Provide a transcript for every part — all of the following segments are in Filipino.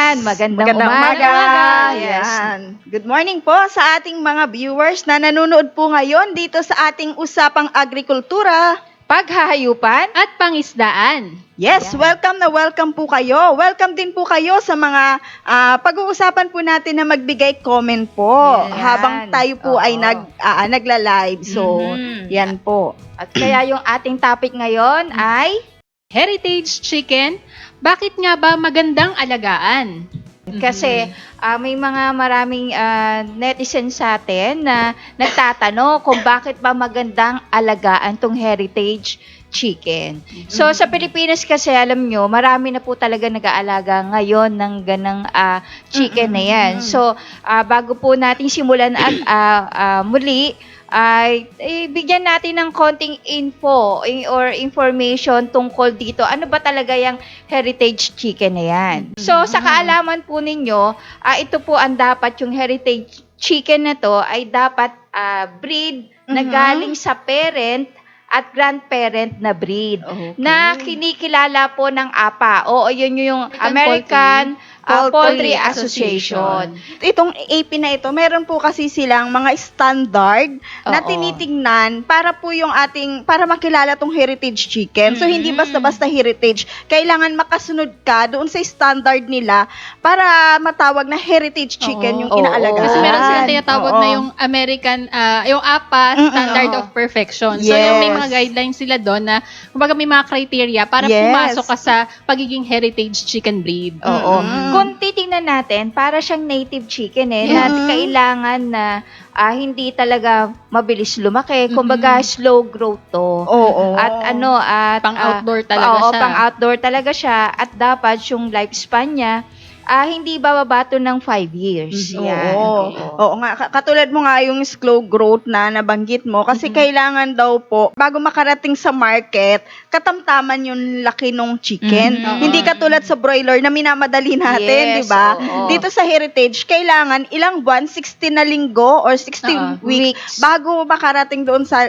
Ayan, magandang umaga. Yes. Ayan. Good morning po sa ating mga viewers na nanonood po ngayon dito sa ating Usapang Agrikultura. Paghahayupan. At pangisdaan. Yes, Ayan. welcome po kayo. Welcome din po kayo sa mga pag-uusapan po natin na magbigay comment po Ayan. habang tayo po ay Oo. nagla-live. So, Mhm. yan po. At kaya yung ating topic ngayon ay Heritage chicken, bakit nga ba magandang alagaan? kasi may mga maraming netizen sa atin na nagtatanong kung bakit ba magandang alagaan tong heritage chicken. So sa Pilipinas kasi alam nyo, marami na po talaga nag-aalaga ngayon ng ganang chicken na yan. So bago po natin simulan at muli, ay bigyan natin ng konting info or information tungkol dito. Ano ba talaga yung heritage chicken na yan? So, sa kaalaman po ninyo, ito po ang dapat yung heritage chicken na to ay dapat breed na galing sa parent at grandparent na breed na kinikilala po ng APA. Oo, yun yung American Poultry Association. Itong AP na ito, meron po kasi silang mga standard na Oo. tinitingnan para po yung para makilala tong heritage chicken. So, hindi basta-basta heritage. Kailangan makasunod ka doon sa standard nila para matawag na heritage chicken yung Oo. inaalagaan. Kasi meron silang tinatawag Oo. na yung American, yung APA, Standard Oo. of Perfection. So, yung may mga guidelines sila doon na, kumbaga may mga criteria para Yes. pumasok ka sa pagiging heritage chicken breed. Oo. Mm-mm. Kung titingnan natin, para siyang native chicken na kailangan na hindi talaga mabilis lumaki. Kumbaga, slow growth to. Oo. At Pang-outdoor talaga oo, siya. pang-outdoor talaga siya. At dapat yung lifespan niya, hindi bababa to ng 5 years. Yan. Oo. Oo nga. Katulad mo nga yung slow growth na nabanggit mo kasi kailangan daw po bago makarating sa market, katamtaman yung laki ng chicken. Hindi katulad sa broiler na minamadali natin, Yes, di ba? oo. Dito sa heritage, kailangan ilang buwan, 16 na linggo or 16 weeks bago makarating doon sa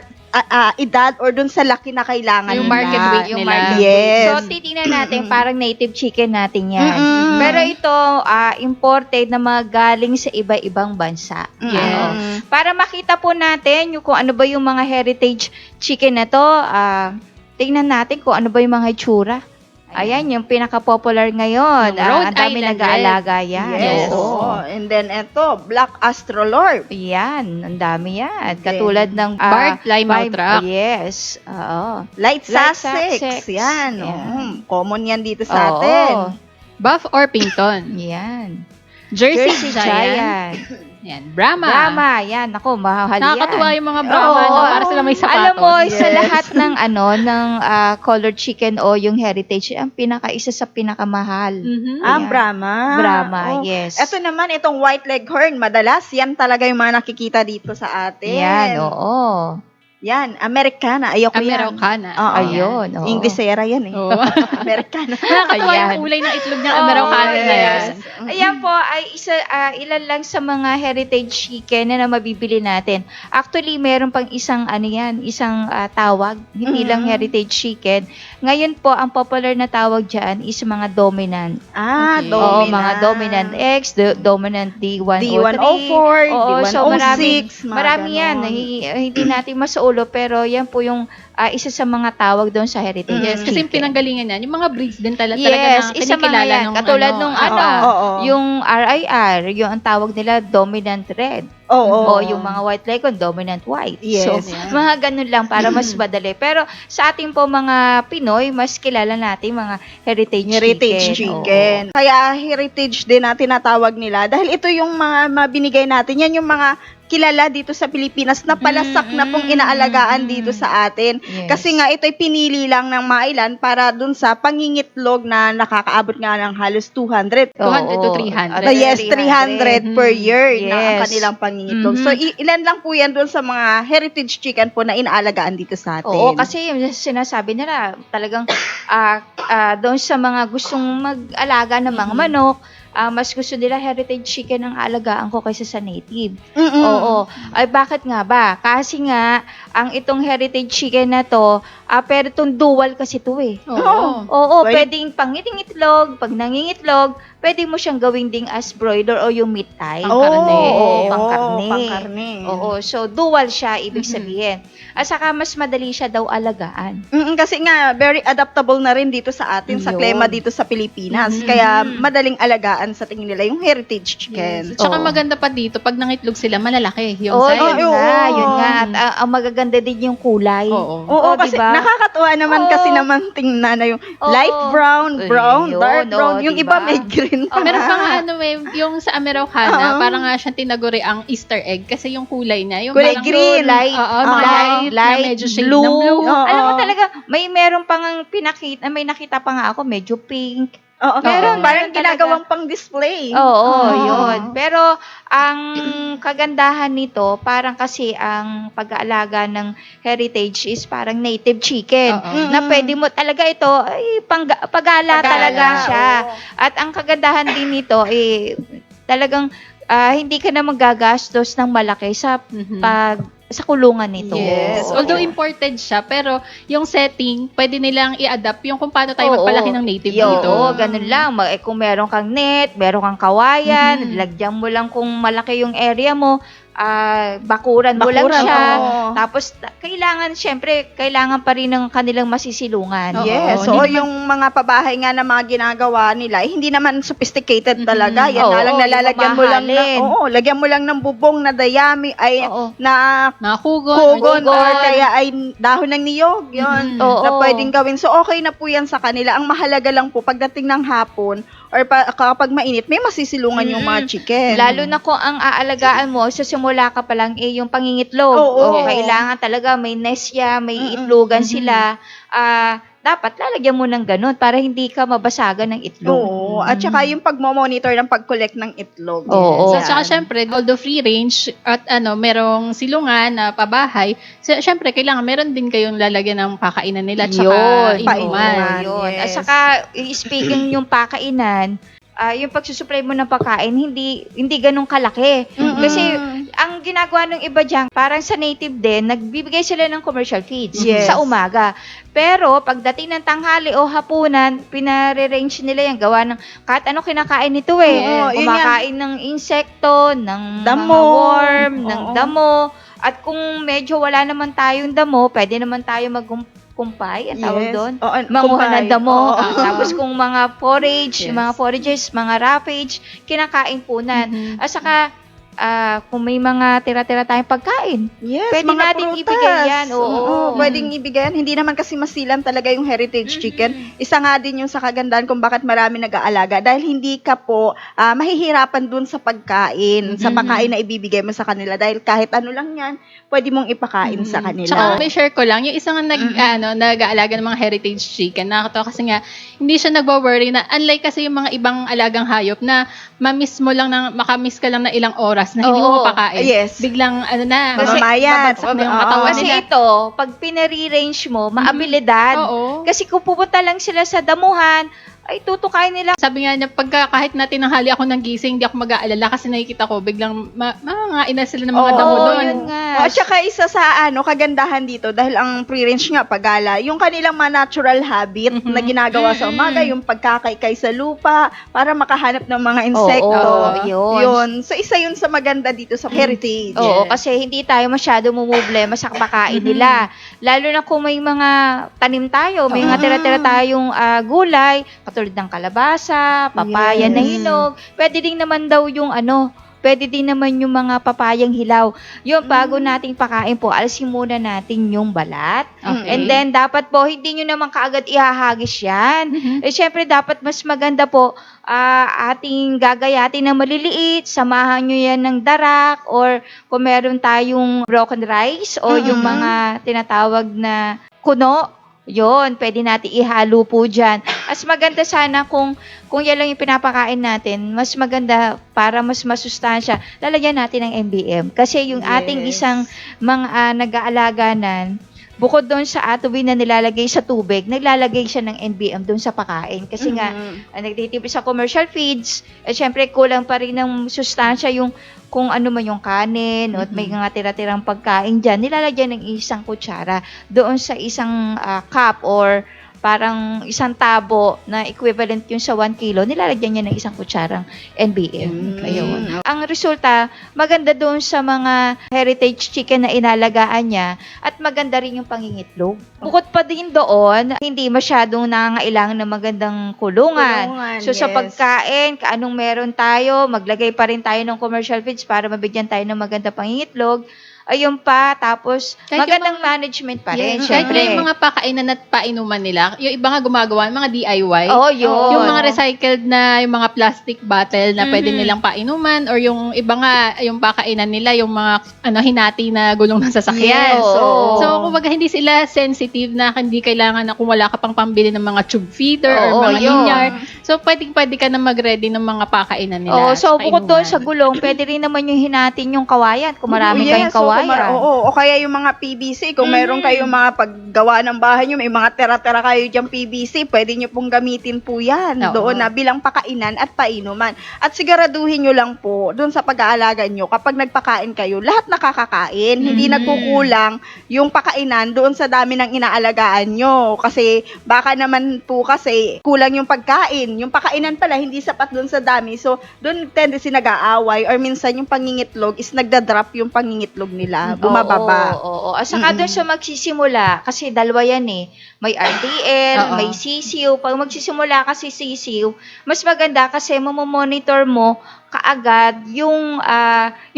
edad or doon sa laki na kailangan Yung nila. market weight Yung nila. market Yes. weight. So, titingnan natin, parang native chicken natin yan. Pero ito, imported na mga galing sa iba-ibang bansa. Yes. Oo. Para makita po natin kung ano ba yung mga heritage chicken na to, tingnan natin kung ano ba yung mga itsura. Ayan, yung pinaka-popular ngayon. Yung Rhode Ang dami Island nag-aalaga yan. Yes. Oo. And then ito, Black Astrolorp. Yan, ang dami yan. Katulad ng Barred Plymouth Rock. Yes. Oo. Light Light Sussex. Sussex. Yan. Yan. Common yan dito sa Oo. atin. Buff Orpington. Yan. Jersey, Giant. Giant. Yan. Brahma. Brahma. Yan. Ako, mahal yan. Nakakatuwa yung mga Brahma, Oo. no? Para sila may sapatos. Alam mo, sa Yes. lahat ng colored chicken o yung heritage, ang isa sa pinakamahal. Mhm. Ayan. Brahma. Brahma, Oh. yes. Ito naman, itong white leghorn, madalas, yan talaga yung mga nakikita dito sa atin. Yan, oo. Yan, Americana. Ayoko yan. Americana. Oo. Ayun, oo. Inglesera yan eh. Oo. Americana. Nakakatuwa Ayan. yung kulay ng itlog ng Oo, Americana na yan. yes. Ayan po ay ilan lang sa mga heritage chicken na mabibili natin. Actually, meron pang isang tawag, hindi lang heritage chicken. Ngayon po, ang popular na tawag diyan is mga dominant. Okay. Dominant. Oo, mga dominant X, dominant D103. D104, Oo, so D106, mga marami yan. ganon. Hindi natin masaulo, pero yan po yung isa sa mga tawag doon sa heritage Yes, kasi yung chicken. pinanggalingan yan, yung mga breeds din talaga Yes, na isa mga kinikilala yan. nung Katulad nung Oo. yung RIR, yung ang tawag nila dominant red. Oo. O yung mga white leghorn, dominant white. Yes. So, Yeah. mga ganun lang para mas madali. Pero sa ating po mga Pinoy, mas kilala natin mga heritage chicken. Kaya heritage din na tinatawag nila dahil ito yung mga mabinigay natin. Yan yung mga kilala dito sa Pilipinas na palasak na pong inaalagaan dito sa atin. Yes. Kasi nga ito'y pinili lang ng mailan para dun sa pangingitlog na nakakaabot nga ng halos 200. 200 to Oo. 300. Yes, 300 per year na ang Yes. kanilang pangingitlog. So, ilan lang po yan dun sa mga heritage chicken po na inaalagaan dito sa atin. Oo, kasi yung sinasabi nila, talagang doon sa mga gustong mag-alaga ng mga manok, mas gusto nila heritage chicken ang alagaan ko kaysa sa native. Oo. Ay, bakit nga ba? Kasi nga, ang itong heritage chicken na to, pero itong dual kasi to eh. Oo. Oo, Pwede- pwedeng pangiting itlog, pag nangingitlog, pwede mo siyang gawin ding as broiler o yung meat type. Pangkarne. Pangkarne. Pangkarne. Oo, so dual siya, ibig sabihin. At saka mas madali siya daw alagaan. Kasi nga, very adaptable na rin dito sa atin, sa Yun. klima dito sa Pilipinas. Kaya madaling alagaan sa tingin nila yung heritage chicken. Yes. At saka Oo. maganda pa dito, pag nangitlog sila, malalaki yung Oo, size. yun oo. nga, yun nga. At ang magaganda din yung kulay. Oo. Oo, Oo, kasi diba? nakakatuwa naman Oo. kasi naman tingnan na yung Oo. light brown, Yun, dark brown. oo, Yung diba? iba may green pa. Meron pa nga yung sa Americana, Oo. parang nga siyang tinaguri ang Easter egg kasi yung kulay niya, yung Kulay parang green. light, Oo, light, na medyo shade blue. ng blue. Oo. Alam mo talaga, meron pang may nakita pa nga ako, medyo pink. Oo, Meron, parang meron ginagawang pang display. Oo, Oo. yun. Pero ang kagandahan nito, parang kasi ang pag-aalaga ng heritage is parang native chicken. Oo. Na pwede mo talaga ito, ay, pagala talaga siya. oo. At ang kagandahan din nito, talagang hindi ka na magagastos ng malaki sa Mhm. sa kulungan nito. Yes. Oo. Although imported siya, pero yung setting, pwede nilang i-adapt yung kung paano tayo Oo. magpalaki ng native Yo, dito. oo, ganun lang. Kung meron kang net, meron kang kawayan, Mhm. lagyan mo lang kung malaki yung area mo, bakuran mo lang Bakuran, siya. oo. Tapos, kailangan pa rin ng kanilang masisilungan. Oo. Yes, hindi so naman- yung mga pabahay nga na mga ginagawa nila, hindi naman sophisticated talaga. Yan Oo, nga lang yung nalalagyan mo lang mamahalin. lagyan mo lang ng bubong na dayami ay Oo. na Mga kugon. kugon kugon. or kaya ay dahon ng niyog, yun, Mhm. Oo. na pwedeng gawin. So, okay na po yan sa kanila. Ang mahalaga lang po, pagdating ng hapon, or kapag mainit, may masisilungan yung mga chicken. Lalo na kung ang aalagaan mo, sa simula ka pa lang, yung pangingitlog. Oo. Kailangan talaga may nest yan, may Mm-mm. itlogan sila. Dapat lalagyan mo ng ganun para hindi ka mabasagan ng itlog. Oo. At saka yung pagmo-monitor ng pag-collect ng itlog. Oo. So, Yan. tsaka syempre, although free range at merong silungan na pabahay, so, syempre, kailangan meron din kayong lalagyan ng pakainan nila tsaka Yun, inuman. painuman. Yun. At Yes. saka, speaking yung pakainan, yung pagsusupply mo ng pagkain, hindi ganun kalaki. Mm-mm. Kasi, ang ginagawa ng iba dyan, parang sa native din, nagbibigay sila ng commercial feeds Yes. sa umaga. Pero, pagdating ng tanghali o hapunan, pinare-range nila yan, gawa ng kahit ano kinakain nito eh. Oo, yun Kumakain ng insekto, ng Damo. mga worm, ng Oo. damo. At kung medyo wala naman tayong damo, pwede naman tayo magkumpay, ang tawag Yes. doon. Oo, Manguha kumpay. ng damo. Oo. Tapos kung mga forage, Yes. mga forages, mga roughage, kinakain punan. Mhm. At saka, kung may mga tira-tira tayong pagkain, Yes, pwede mga natin prutas. ibigay yan. Oo. Pwedeng ibigay yan. Hindi naman kasi masilan talaga yung heritage chicken. Isa nga din yung sa kagandahan kung bakit marami nag-aalaga. Dahil hindi ka po mahihirapan dun sa pagkain, sa pagkain na ibibigay mo sa kanila. Dahil kahit ano lang yan, pwede mong ipakain sa kanila. Tsaka may share ko lang, yung isang nag-aalaga ng mga heritage chicken, nakakatawa kasi nga, hindi siya nagwa-worry na, unlike kasi yung mga ibang alagang hayop na mamiss mo lang, makamiss ka lang na ilang oras na hindi mo Oo. mapakain. Yes. Biglang, Mamamayat. babagsak na yung katawan Kasi nila. ito, pag pinare-range mo, maabilidad. Oo. Kasi kung pupunta lang sila sa damuhan, ay tutukain nila. Sabi nga niya, kahit na tinanghali ako ng gising, hindi ako mag-aalala kasi nakikita ko, biglang mangangain na sila ng mga damo Oo, doon. yun nga. At saka isa sa kagandahan dito, dahil ang free-range nga, pagala, yung kanilang mga natural habit na ginagawa sa umaga, yung pagkakaykay sa lupa, para makahanap ng mga insekto. Oo, yun. Yun. So, isa yun sa maganda dito sa heritage. Oo, kasi hindi tayo masyado mumblema sa pagkain nila. Lalo na kung may mga tanim tayo, may mga tira-tira tayong gulay, katulad ng kalabasa, papaya na hinog. Pwede din naman daw yung pwede din naman yung mga papayang hilaw. Yung bago nating pakain po, alisin muna natin yung balat. Okay. And then, dapat po, hindi nyo naman kaagad ihahagis yan. Syempre, dapat mas maganda po, ating gagayatin na maliliit, samahan nyo yan ng darak, or kung meron tayong broken rice, o yung mga tinatawag na kuno, yon, pwede natin ihalo po dyan. Mas maganda sana kung yan lang yung pinapakain natin, mas maganda para mas masustansya, lalagyan natin ng MBM. Kasi yung ating isang mga nag-aalaganan, bukod doon sa atuwin na nilalagay sa tubig, naglalagay siya ng NBM doon sa pakain. Kasi nga, nagtitipid sa commercial feeds, syempre kulang pa rin ng sustansya yung kung ano man yung kanin, o may mga tira-tirang pagkain dyan, nilalagyan ng isang kutsara doon sa isang cup or parang isang tabo na equivalent yun sa 1 kilo, nilalagyan niya ng isang kutsarang NBM. Ayun. Ang resulta, maganda doon sa mga heritage chicken na inalagaan niya at maganda rin yung pangingitlog. Bukod pa din doon, hindi masyadong nangangailangan ng magandang kulungan. So sa yes. pagkain, anong meron tayo, maglagay pa rin tayo ng commercial feeds para mabigyan tayo ng maganda pangingitlog. Ayun pa, tapos Kahit magandang yung mga- management pa rin, Kahit syempre. na yung mga pakainan at painuman nila, yung iba nga gumagawa, mga DIY. Oo, yun. Yung mga recycled na, yung mga plastic bottle na pwede Mhm. nilang painuman or yung iba nga, yung pakainan nila, yung mga hinati na gulong ng sasakyan. Yes, oo. So, kumbaga hindi sila sensitive na hindi kailangan na kung wala ka pang pambili ng mga tube feeder Oo, or mga yun. linyar. So, pwede ka na mag-ready ng mga pakainan nila. Oh, so bukod doon sa kainuman. gulong, pwede rin naman yung hinatin yung kawayan kung marami kayong kawayan. O kaya yung mga PVC, kung meron kayong mga paggawa ng bahay nyo, may mga tera-tera kayo dyan PVC, pwede nyo pong gamitin po yan Oo. doon na bilang pakainan at painuman. At siguraduhin nyo lang po, doon sa pag-aalaga nyo, kapag nagpakain kayo, lahat nakakakain. Hindi nagkukulang yung pakainan doon sa dami ng inaalagaan nyo. Kasi baka naman po kasi kulang yung pagkain. Yung pakainan pala, hindi sapat doon sa dami. So, doon tendency nag-aaway or minsan yung pangingitlog is nagda-drop yung pangingitlog nila. Bumababa. Oo. At saka doon sa magsisimula, kasi dalawa yan eh. May RTL, Oo. may CCU. Pag magsisimula kasi CCU, mas maganda kasi mamomonitor mo kaagad yung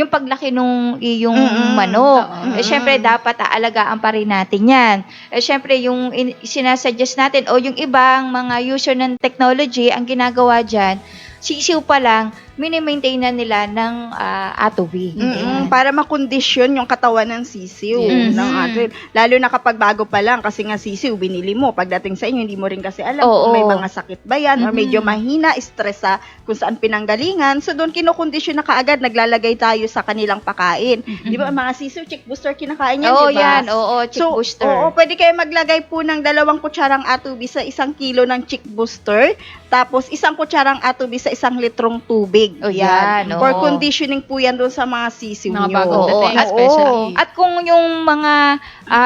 paglaki nung iyong manok. Oo. Syempre, dapat aalagaan pa rin natin yan. Syempre, yung sinasuggest natin o yung ibang mga user ng technology, ang ginagawa dyan, sisiw pa lang, mini-maintain na nila ng atubig. Para makondisyon yung katawan ng sisiw. Ng atin. Lalo na kapag bago pa lang, kasi nga sisiw, binili mo. Pagdating sa inyo, hindi mo rin kasi alam Oo. kung may mga sakit ba yan or medyo mahina, stress sa kung saan pinanggalingan. So, doon kinokondisyon na kaagad, naglalagay tayo sa kanilang pakain. Di ba, mga sisiw, chick booster, kinakain yan, Oo, di ba? yan. Oo, chick booster. Oo, pwede kayo maglagay po ng 2 kutsarang atubi sa 1 kilo ng chick booster. Tapos, 1 kutsarang atubi sa 1 litrong tubig. Oh, yan, For oo. conditioning po yan doon sa mga sisiw Mga nyo. bagong Oo, dating, at- especially. At kung yung mga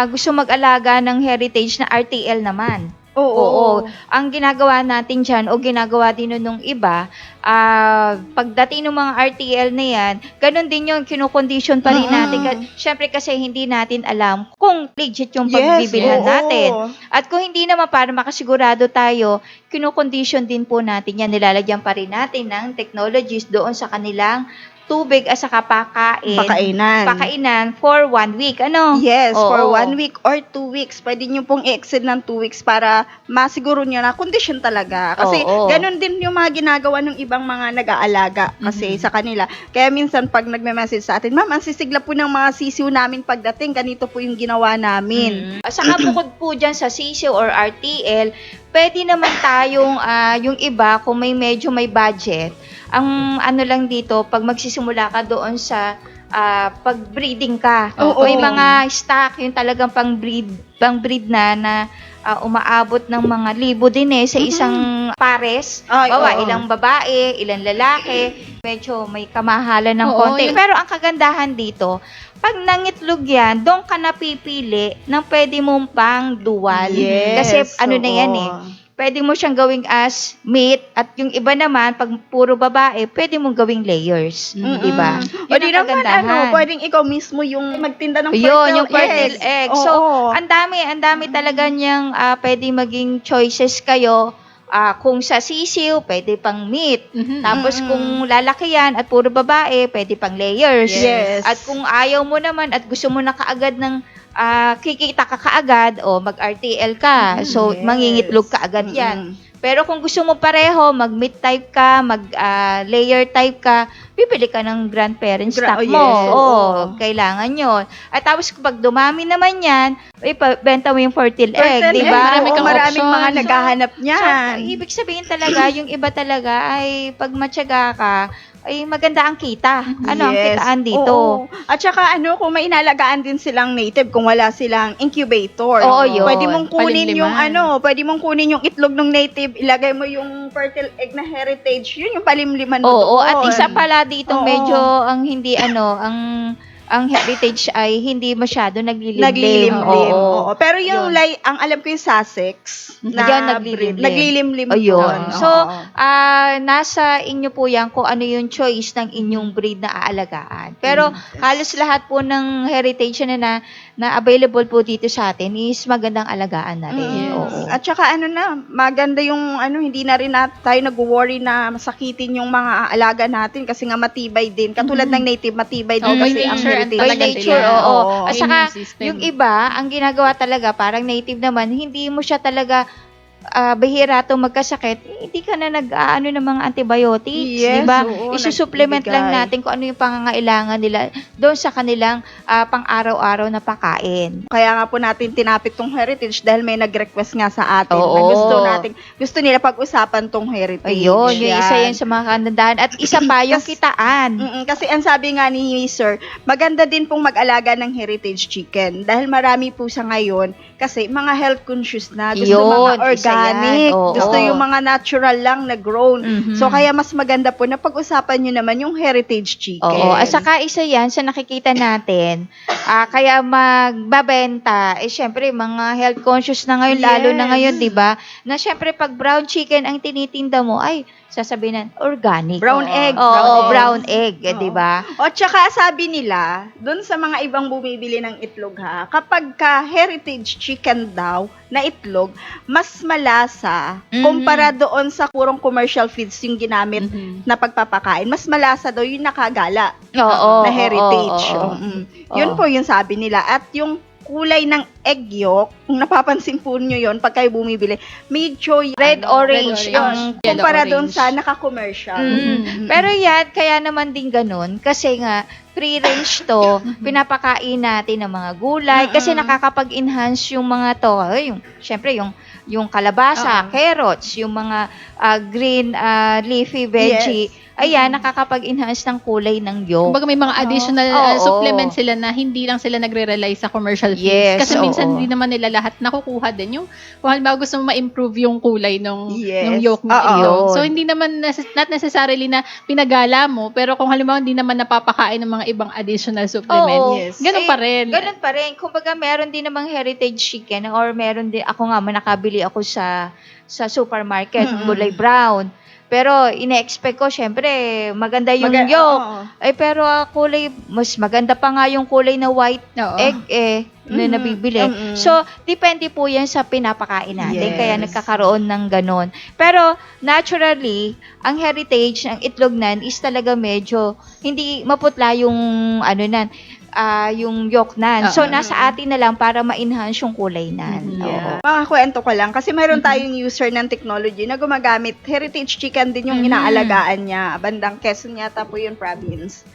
gusto mag-alaga ng heritage na RTL naman, Oo. Ang ginagawa natin dyan, o ginagawa din nung iba, pagdating ng mga RTL na yan, ganun din yung kinukondisyon pa rin natin. Siyempre kasi hindi natin alam kung legit yung pagbibilhan natin. At kung hindi naman, para makasigurado tayo, kinukondisyon din po natin yan. Nilalagyan pa rin natin ng technologies doon sa kanilang tubig at saka pakainan for 1 week. Ano? Yes, Oo. for 1 week or 2 weeks. Pwede nyo pong i-exceed ng 2 weeks para masiguro nyo na condition talaga. Kasi Oo. ganun din yung mga ginagawa ng ibang mga nag-aalaga kasi sa kanila. Kaya minsan pag nagme-message sa atin, ma'am, ang sisigla po ng mga sisiw namin pagdating, ganito po yung ginawa namin. At saka bukod po dyan sa CCO or RTL, pwede naman tayong, yung iba, kung medyo may budget, ang ano lang dito, pag magsisimula ka doon sa pag-breeding ka, may mga stock, yung talagang pang-breed na umaabot ng mga libo din sa isang pares. Ilang babae, ilang lalaki, medyo may kamahalan ng konti. Pero ang kagandahan dito, pag nangitlog yan, doon ka napipili ng pwede mong pang dual. Yes, Kasi ano na yan pwede mo siyang gawing as meat at yung iba naman, pag puro babae, pwede mong gawing layers. Diba? O di naman, pwedeng ikaw mismo yung magtinda ng yung fertile egg. Oo. So, ang dami talaga niyang pwede maging choices kayo. Kung sa sisiw, pwede pang meat. Tapos kung lalaki yan at puro babae, pwede pang layers. Yes. At kung ayaw mo naman at gusto mo na kaagad ng kikita ka kaagad o mag-RTL ka. So, mangingitlog ka agad yan. Pero kung gusto mo pareho, mag-meat type ka, mag-layer type ka, bibili ka ng grandparent stock mo. Kailangan yon. At tapos kapag dumami naman yan, benta mo yung fertile egg, di ba? Maraming mga naghahanap niyan. So, ibig sabihin talaga, yung iba talaga ay pag matyaga ka, ay maganda ang kita. Ano ang kitaan dito? Oo. At saka kung may inalagaan din silang native, kung wala silang incubator. Oo, yun. Pwede mong kunin Palimliman. pwede mong kunin yung itlog ng native, ilagay mo yung fertile egg na heritage, yun yung palimliman mo Oo, doon. at isa pala dito medyo ang hindi ang ang heritage ay hindi masyado naglilimlim. Naglilimlim. Oo. Oo. Pero yung Yun. ang alam ko yung Sussex na Ayun, naglilimlim. breed, naglilimlim Ayun. yun. So, Oo. nasa inyo po yan kung ano yung choice ng inyong breed na aalagaan. Pero halos lahat po ng heritage na available po dito sa atin is magandang alagaan na rin. Yes. Oo. At saka maganda yung hindi na rin tayo nag-worry na masakitin yung mga alaga natin kasi nga matibay din. Katulad ng native, matibay din Oh, by kasi ang nature, heritage. By talaga nature, sila. oo. Oo. At saka, Immune system. yung iba, ang ginagawa talaga, parang native naman, hindi mo siya talaga bihira itong magkasakit, hindi ka na nag-aano ng mga antibiotics, Yes, di ba? oo, Isusupplement lang nagbibigay. natin kung ano yung pangangailangan nila doon sa kanilang pang-araw-araw na pagkain. Kaya nga po natin tinapik tong heritage dahil may nag-request nga sa atin na Oo. gusto nila pag-usapan tong heritage. Ayun, yung isa yan sa mga kandandahan. At isa pa, yung kitaan. Kasi ang sabi nga ni Sir, maganda din pong mag-alaga ng heritage chicken dahil marami po sa ngayon kasi mga health conscious na, gusto Yun, mga isa organic, yan. Oo. gusto yung mga natural lang na grown. Mhm. So kaya mas maganda po na pag-usapan nyo naman yung heritage chicken. Oo, at saka isa yan sa nakikita natin, kaya magbabenta, syempre, mga health conscious na ngayon, lalo na Yes. ngayon, di ba? Na syempre, pag brown chicken ang tinitinda mo, ay, sasabihin na, organic. Brown egg. Oo, brown egg, Oo. di ba? O tsaka sabi nila, doon sa mga ibang bumibili ng itlog kapag ka heritage chicken daw na itlog, mas malasa kumpara doon sa purong commercial feeds yung ginamit na pagpapakain. Mas malasa daw yung nakagala Oo, na heritage. oo. Yun Oo. po yung sabi nila. At yung kulay ng egg yolk, kung napapansin po nyo yun, pag kayo bumibili, medyo Red-orange red-orange. ang kumpara Yellow-orange. doon sa naka-commercial. Pero yan, kaya naman din ganun, kasi nga, free-range to, pinapakain natin ng mga gulay, kasi nakakapag-enhance yung mga to, syempre, yung kalabasa, carrots, yung mga green leafy veggie, ayan, nakakapag-enhance ng kulay ng yolk. Kumbaga may mga additional Oo. supplements sila na hindi lang sila nagre-rely sa commercial feeds. Yes, Kasi minsan oo. hindi naman nila lahat nakukuha din yung kung halimbawa gusto mo ma-improve yung kulay ng Yes. yolk ng Oo. itlog. Yun. So hindi naman not necessarily na pinagala mo, pero kung halimbawa hindi naman napapakain ng mga ibang additional supplements, Oo. Yes. ganun pa rin. Ganun pa rin. Kumbaga, meron din namang heritage chicken or meron din, ako nga, nakabili ako sa supermarket, kulay brown. Pero, ine-expect ko, syempre, maganda yung yolk. Ay, pero kulay, mas maganda pa nga yung kulay na white Oo. egg na nabibili. So, depende po yan sa pinapakain natin. Yes. Kaya nagkakaroon ng ganon. Pero, naturally, ang heritage ng itlog nan is talaga medyo hindi maputla yung yung yolk nan. So, nasa atin na lang para ma-enhance yung kulay nan. Oo. Makakwento ko lang kasi mayroon tayong user ng technology na gumagamit heritage chicken din yung inaalagaan niya. Bandang Quezon yata po yung province.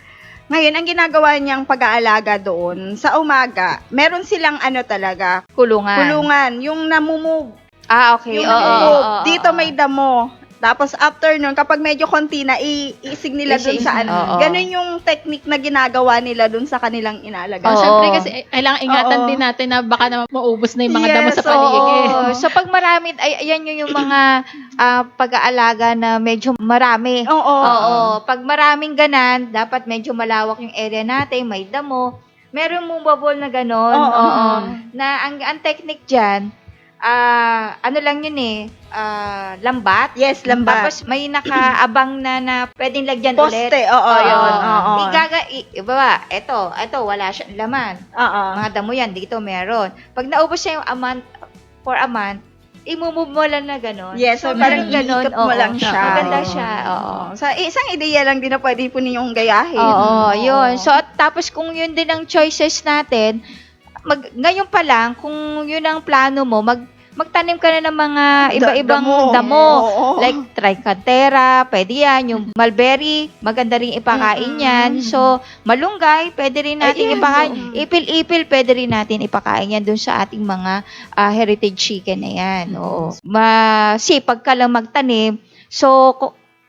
Ngayon, ang ginagawa niyang pag-aalaga doon, sa umaga, meron silang talaga, kulungan. Yung namumove. Okay. Yung Oo. namumove. oo, Dito oo. may damo. Tapos after nun, kapag medyo konti na, iisig nila dun sa Oo. Ganun yung technique na ginagawa nila dun sa kanilang inaalagaan. Oo. Syempre kasi kailangan ingatan Oo. din natin na baka na maubos na yung mga damo Yes, sa paligid. Oo. So, pag marami, ayan yung mga pag-aalaga na medyo marami. Oo. Oo. Pag maraming ganan, dapat medyo malawak yung area natin, may damo. Meron mong bubble na ganon. Oo. Na ang technique dyan, lang yun lambat. Yes, lambat. Tapos may nakaabang na pwedeng lagyan ulit. Poste, oo, yun. Oo. Iba, eto, wala siyang laman. Oo. Mga damo yan, dito meron. Pag naubos siya yung for a month, imumove mo lang na gano'n. Yes, so parang iikot mo lang siya. Maganda siya, oo. So, isang ideya lang din na pwede po ninyong gayahin. Oo, yun. So, at tapos kung yun din ang choices natin, ngayon pa lang, kung yun ang plano mo, magtanim ka na ng mga iba-ibang damo. Oo. Like trichotera, pwede yan. Yung mulberry, maganda rin ipakain yan. So, malunggay, pwede rin natin ipakain. Ipil-ipil, pwede rin natin ipakain yan dun sa ating mga heritage chicken na yan. Oo. Masipag ka lang magtanim. So,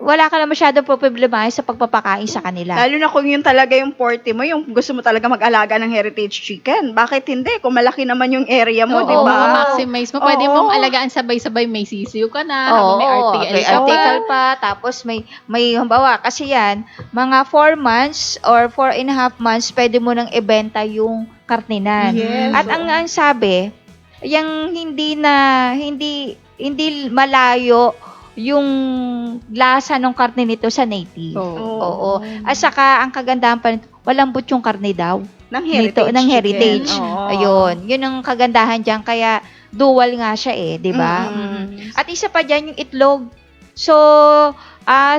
wala ka na masyadong problemahin sa pagpapakain sa kanila. Lalo na kung yun talaga yung forte mo, yung gusto mo talaga mag-alaga ng heritage chicken. Bakit hindi? Kung malaki naman yung area mo, Oo, di ba? maximize mo. Pwede Oo. mong alagaan sabay-sabay. May sisiyo ka na, habang may RTL may ka pa. article pa, tapos may halimbawa, kasi yan, mga 4 months or 4.5 months, pwede mo nang ibenta yung karninan. Yes. At ang sabi, yung hindi malayo yung lasa ng karne nito sa native. Oo. At saka, ang kagandahan pa nito, walang but yung karne daw. Ng heritage Nito, ng heritage. chicken. Oo. Ayun. Yun ang kagandahan dyan. Kaya, dual nga siya di ba? Mm-mm. At isa pa dyan, yung itlog. So,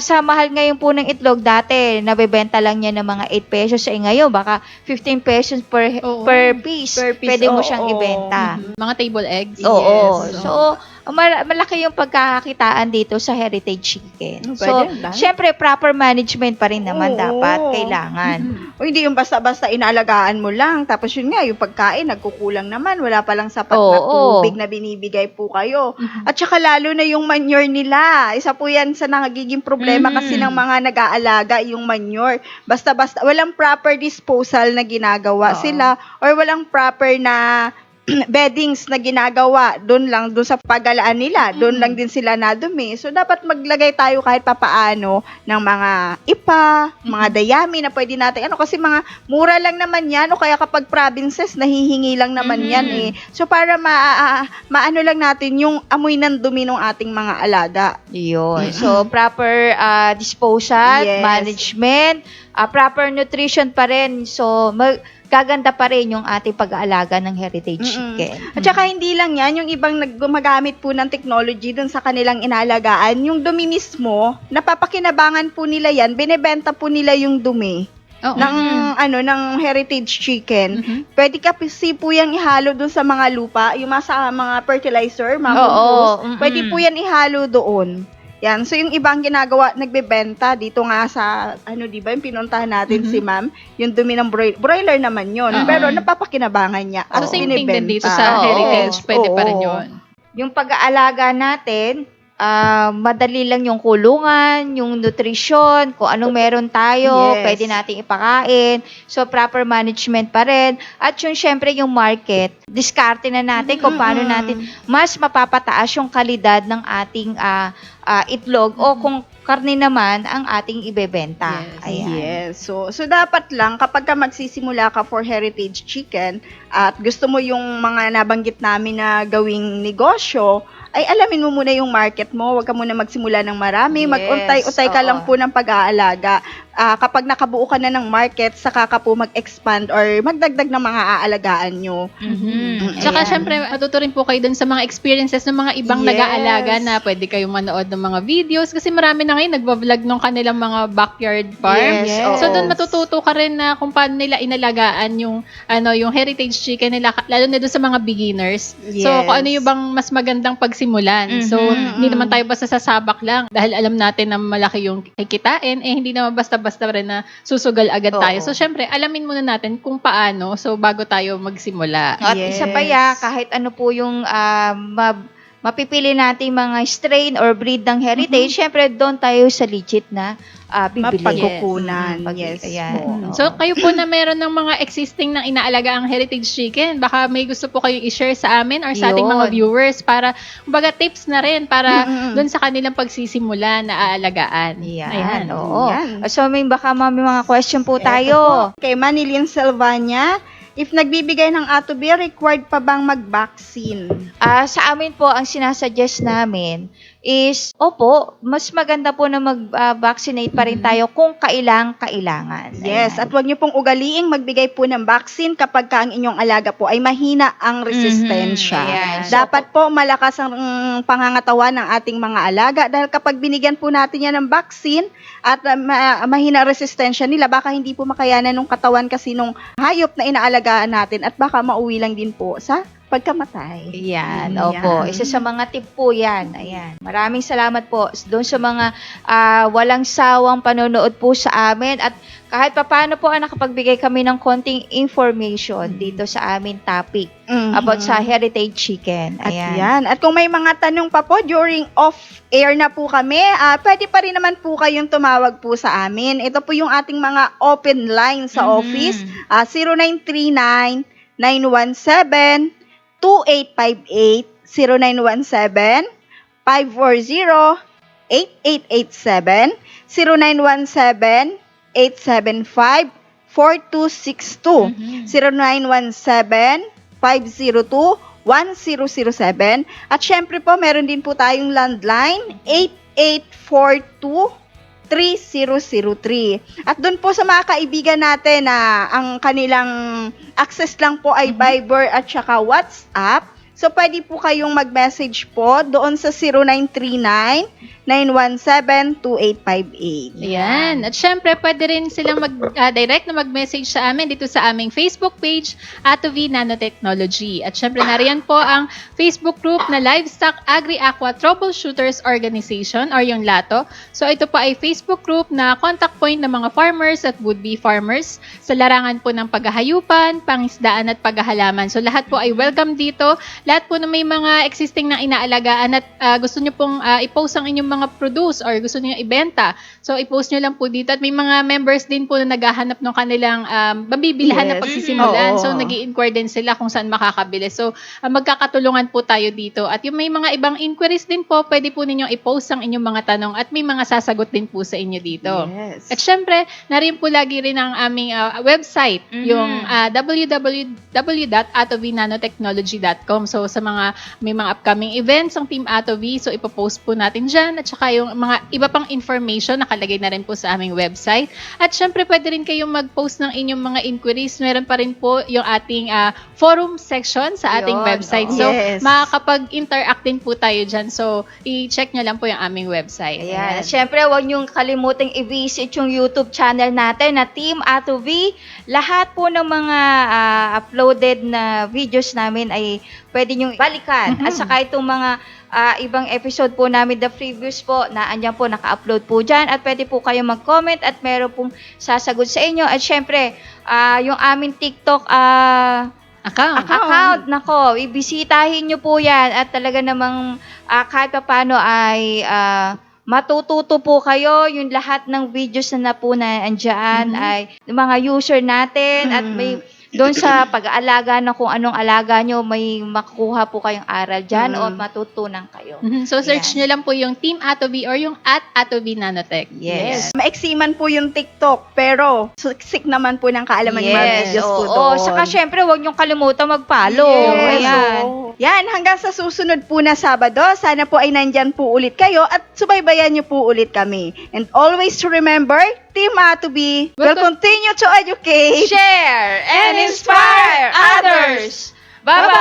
sa mahal ngayon po ng itlog, dati, nabebenta lang niya ng mga 8 pesos. Ngayon, baka 15 pesos per piece. Per piece, Pwede mo oo. siyang ibenta. Mga table eggs. Oo. Yes. So, malaki yung pagkakakitaan dito sa heritage chicken. Pwede So, lang. syempre, proper management pa rin naman Oo. dapat. Kailangan. O hindi yung basta-basta inaalagaan mo lang. Tapos yun nga, yung pagkain, nagkukulang naman. Wala palang sapat na Oo. tubig na binibigay po kayo. At saka lalo na yung manure nila. Isa po yan sa nagiging problema kasi ng mga nag-aalaga, yung manure. Basta-basta, walang proper disposal na ginagawa sila or walang proper na beddings na ginagawa doon sa pagalaan nila, doon lang din sila nadumi. So dapat maglagay tayo kahit papaano ng mga ipa, mga dayami na pwede natin kasi mga mura lang naman yan o kaya kapag provinces nahihingi lang naman yan So para maano lang natin yung amoy ng dumi ng ating mga alaga. Yun. So, proper disposal, Yes. management, proper nutrition pa rin. So, gaganda pa rin yung ating pag-aalaga ng heritage chicken. At saka hindi lang yan, yung ibang gumagamit po ng technology dun sa kanilang inalagaan, yung dumi mismo, napapakinabangan po nila yan, binebenta po nila yung dumi ng heritage chicken. Pwede kasi po yung ihalo dun sa mga lupa, yung mga fertilizer, mga compost, pwede po yan ihalo doon. Yan. So, yung ibang ginagawa, nagbebenta dito nga sa, di ba, yung pinuntahan natin si ma'am, yung dumi ng broiler naman yun. Pero napapakinabangan niya. So, At same thing din binibenta. dito sa heritage. Pwede pa rin Oo. yun. Yung pag-aalaga natin, madali lang yung kulungan, yung nutrition, kung anong meron tayo, Yes. pwede nating ipakain. So, proper management pa rin. At yung syempre yung market, diskarte na natin kung paano natin mas mapapataas yung kalidad ng ating itlog o kung karne naman ang ating ibebenta. Yes. Ayan. Yes. So dapat lang kapag ka magsisimula ka for heritage chicken at gusto mo yung mga nabanggit namin na gawing negosyo, ay alamin mo muna yung market mo. Huwag ka muna magsimula ng marami. Yes, Mag-untay-utay ka lang po ng pag-aalaga. Kapag nakabuo ka na ng market, saka ka po mag-expand or magdagdag ng mga aalagaan nyo. Tsaka Ayan. syempre, matuto rin po kayo dun sa mga experiences ng mga ibang Yes. nag-aalaga na pwede kayong manood ng mga videos. Kasi marami na ngayon nagbablog ng kanilang mga backyard farms. Yes. So Oo. doon matututo ka rin na kung paano nila inalagaan yung heritage chicken nila, lalo na doon sa mga beginners. So Yes. kung ano yung bang mas magandang pagsimulan. So hindi naman tayo basta sasabak lang dahil alam natin na malaki yung kikitain, hindi naman basta-basta rin na susugal agad tayo. Oo. So syempre, alamin muna natin kung paano bago tayo magsimula. At Yes. isa pa kahit ano po yung mapipili nating mga strain or breed ng heritage, syempre doon tayo sa legit na bibili. Mapagkukunan. Yes. Yes. Ayan. po. So, kayo po na meron ng mga existing ng inaalaga ang heritage chicken, baka may gusto po kayong i-share sa amin or sa ating Yun. mga viewers para, kumbaga, tips na rin para Mm-mm. doon sa kanilang pagsisimula na aalagaan. Ayan. Oo. Yan. So, may mga question po tayo. Kay Manilyn Silvania, if nagbibigay ng atobi, required pa bang mag-vaccine? Sa amin po, ang sinasuggest namin is, mas maganda po na mag-vaccinate pa rin tayo kung kailangan. Yes, Ayan. at huwag niyo pong ugaliing magbigay po ng vaccine kapag ka ang inyong alaga po ay mahina ang resistensya. Ayan. Dapat po malakas ang pangangatawan ng ating mga alaga dahil kapag binigyan po natin yan ng vaccine at mahina ang resistensya nila, baka hindi po makayanan ng katawan kasi nung hayop na inaalagaan natin at baka mauwi lang din po sa pagkamatay. Ayan, Ayan. opo. Isa sa mga tip po yan. Ayan. Maraming salamat po doon sa mga walang sawang panonood po sa amin at kahit papaano po nakapagbigay kami ng konting information dito sa amin topic about sa heritage chicken. At Ayan. yan. At kung may mga tanong pa po during off-air na po kami, pwede pa rin naman po kayong tumawag po sa amin. Ito po yung ating mga open line sa office. 0939-917-2858, 0917-540-8887, 0917-875-4262, 0917-502-1007. At syempre po, meron din po tayong landline, 8842-3003. At doon po sa mga kaibigan natin na ang kanilang access lang po ay Viber at saka WhatsApp. So, pwede po kayong mag-message po doon sa 0939-917-2858. Ayan. At syempre, pwede rin silang direct na mag-message sa amin dito sa aming Facebook page, Atovi Nanotechnology. At syempre, nariyan po ang Facebook group na Livestock Agri-Aqua Troubleshooters Organization or yung LATO. So, ito po ay Facebook group na contact point ng mga farmers at would-be farmers sa larangan po ng paghahayupan, pangisdaan at paghahalaman. So, lahat po ay welcome dito. Lahat po na may mga existing na inaalagaan at gusto nyo pong i-post ang inyong mga produce or gusto nyo ibenta. So, i-post nyo lang po dito. At may mga members din po na naghahanap ng kanilang mabibilhan na Yes. pagsisimulan. Oo. So, nag-i-inquire din sila kung saan makakabili. So, magkakatulungan po tayo dito. At yung may mga ibang inquiries din po, pwede po ninyong i-post ang inyong mga tanong at may mga sasagot din po sa inyo dito. Yes. At syempre, narin po lagi rin ang aming website, yung www.atovinanotechnology.com. So, sa mga may mga upcoming events ang Team Atovi, so ipopost po natin dyan. At saka yung mga iba pang information nakalagay na rin po sa aming website. At syempre, pwede rin kayong mag-post ng inyong mga inquiries. Meron pa rin po yung ating forum section sa ating Yun, website. oo. So, Yes. makakapag-interact din po tayo dyan. So, i-check nyo lang po yung aming website. Ayan. At syempre, huwag niyong kalimutang i-visit yung YouTube channel natin na Team Atovi. Lahat po ng mga uploaded na videos namin ay pwede niyong balikan. At saka itong mga ibang episode po namin, the previous po, na andyan po, naka-upload po dyan. At pwede po kayo mag-comment at meron pong sasagot sa inyo. At syempre, yung aming TikTok account, nako, ibisitahin nyo po yan. At talaga namang kahit pa paano ay matututo po kayo. Yung lahat ng videos na po na andyan ay yung mga user natin at may doon sa pag-aalaga na kung anong alaga nyo, may makukuha po kayong aral dyan o matutunan kayo. So, search nyo lang po yung Team Atovi or yung @Atovi Nanotech. Yes. Maiksiman po yung TikTok, pero suksik naman po ng kaalaman yung mga videos po doon. Saka syempre, huwag niyong kalimutan mag-follow. Yes, Ayan. oo. Yan, hanggang sa susunod po na Sabado, sana po ay nandyan po ulit kayo at subaybayan niyo po ulit kami. And always to remember, Team Atovi will continue to educate, Share and inspire others. Bye-bye!